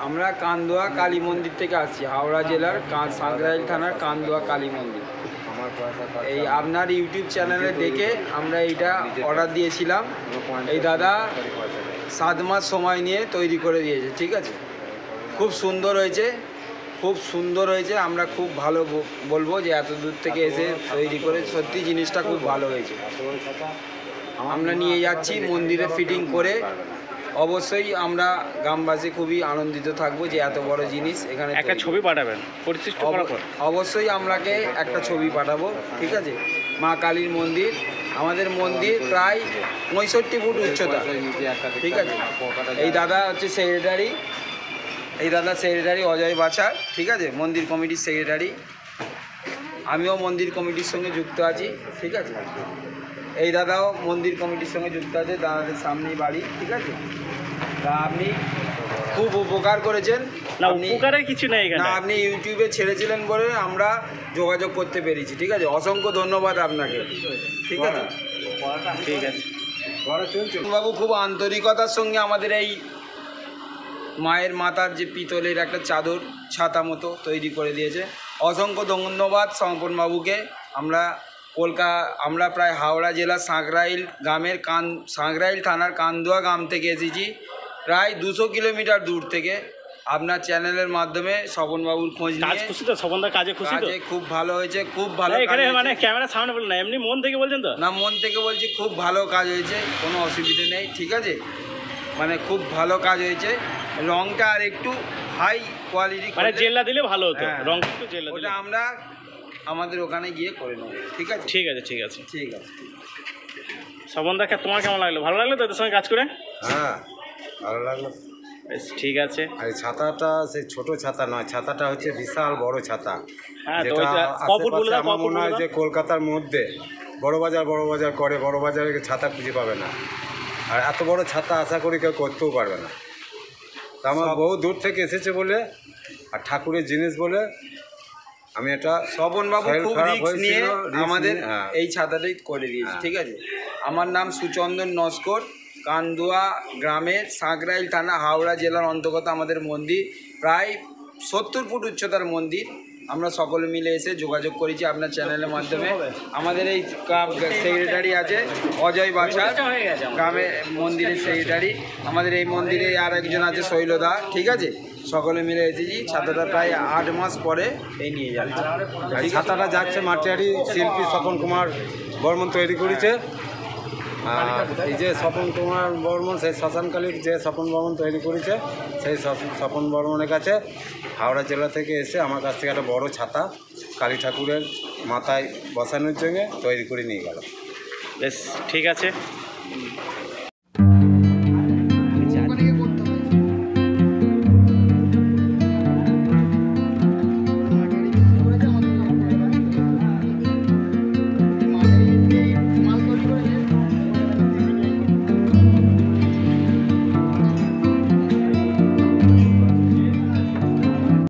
আমরা কান্দুয়া কালী মন্দির থেকে আসছি, হাওড়া জেলার সাঁকরাইল থানার কান্দুয়া কালী মন্দির। এই আপনার ইউটিউব চ্যানেলে দেখে আমরা এইটা অর্ডার দিয়েছিলাম। এই দাদা 7 মাস সময় নিয়ে তৈরি করে দিয়েছে, ঠিক আছে। খুব সুন্দর হয়েছে, খুব সুন্দর হয়েছে। আমরা খুব ভালো বলবো যে এত দূর থেকে এসে তৈরি করে সত্যি জিনিসটা খুব ভালো হয়েছে। আমরা নিয়ে যাচ্ছি মন্দিরে ফিটিং করে। অবশ্যই আমরা গ্রামবাসী খুবই আনন্দিত থাকবো যে এত বড় জিনিস এখানে। একটা ছবি পাঠাবেন অবশ্যই আমরাকে একটা ছবি পাঠাবো, ঠিক আছে। মা কালীর মন্দির, আমাদের মন্দির প্রায় 65 ফুট উচ্চতা, ঠিক আছে। এই দাদা হচ্ছে সেক্রেটারি, অজয় বাছার, ঠিক আছে, মন্দির কমিটির সেক্রেটারি। আমিও মন্দির কমিটির সঙ্গে যুক্ত আছি, ঠিক আছে। এই দাদাও মন্দির কমিটির সঙ্গে যুক্ত আছে, দাদাদের সামনেই বাড়ি, ঠিক আছে। তা আপনি খুব উপকার করেছেন। না, উপকারের কিছু নেই এখানে। না, আপনি ইউটিউবে ছেড়েছিলেন বলে আমরা যোগাযোগ করতে পেরেছি, ঠিক আছে। অসংখ্য ধন্যবাদ আপনাকে, ঠিক আছে। ঠিক আছে বাবু খুব আন্তরিকতার সঙ্গে আমাদের এই মায়ের মাথার যে পিতলের একটা চাদর ছাতা মতো তৈরি করে দিয়েছে। অসংখ্য ধন্যবাদ সমপনবাবুকে। আমরা প্রায় হাওড়া জেলার সাঁকরাইল গ্রামের সাঁকরাইল থানার কান্দুয়া গ্রাম থেকে এসেছি, প্রায় 200 কিলোমিটার দূর থেকে। আপনার চ্যানেলের মাধ্যমে স্বপনবাবুর খোঁজ নিয়ে খুশি তো, স্বপনদা কাজে খুশি তো? খুব ভালো হয়েছে, খুব ভালো। এখানে মানে ক্যামেরার সামনে বলুন না, এমনি মন থেকে বলছেন তো? না, মন থেকে বলছি, খুব ভালো কাজ হয়েছে, কোনো অসুবিধে নেই, ঠিক আছে। মানে খুব ভালো কাজ হয়েছে। রংটা আর একটু হাই কোয়ালিটি, মানে জেল্লা দিলে ভালো হতো। রং একটু জেল্লা দিলে ওটা আমরা আমাদের ওখানে গিয়ে করে নেব, ঠিক আছে। ঠিক আছে ঠিক আছে ঠিক আছে। স্বপনদা, তোমার কেমন লাগলো? ভালো লাগলো তো এদের সঙ্গে কাজ করে? হ্যাঁ, ভালো লাগলো। বেশ, ঠিক আছে। আর এই ছাতাটা সেই ছোট ছাতা নয়, ছাতাটা হচ্ছে বিশাল বড় ছাতা। হ্যাঁ, তো যেটা কপুর বলে দাও, আমার মনে হয় যে কলকাতার মধ্যে বড় বাজার করে, বড় বাজারে ছাতা খুঁজে পাবে না। আর এত বড় ছাতা আশা করি কেউ করতেও পারবে না। তা আমার বহু দূর থেকে এসেছে বলে আর ঠাকুরের জিনিস বলে আমি এটা স্বপনবাবু খুব রিস্ক নিয়ে আমাদের এই ছাতাটাই করে দিয়েছি, ঠিক আছে। আমার নাম সুচন্দন নস্কর, কান্দুয়া গ্রামের সাঁকরাইল থানা, হাওড়া জেলার অন্তর্গত আমাদের মন্দির। প্রায় 70 ফুট উচ্চতার মন্দির। আমরা সকলে মিলে এসে যোগাযোগ করেছি আপনার চ্যানেলের মাধ্যমে। আমাদের এই সেক্রেটারি আছে অজয় বাছার, গ্রামের মন্দিরের সেক্রেটারি। আমাদের এই মন্দিরে আর একজন আছে শৈলদা, ঠিক আছে। সকলে মিলে এসেছি। ছাতাটা প্রায় 8 মাস পরে এই নিয়ে যাচ্ছে। ছাতাটা যাচ্ছে মাটিয়ারি শিল্পী স্বপন কুমার বর্মন তৈরি করেছে। এই যে স্বপন কুমার বর্মন, সেই শ্মশানকালীর যে স্বপন বর্মন তৈরি করেছে, সেই স্বপন বর্মনের কাছে হাওড়া জেলা থেকে এসে আমার কাছ থেকে একটা বড় ছাতা কালী ঠাকুরের মাথায় বসানোর জন্য তৈরি করে নিয়ে গেল। বেশ, ঠিক আছে।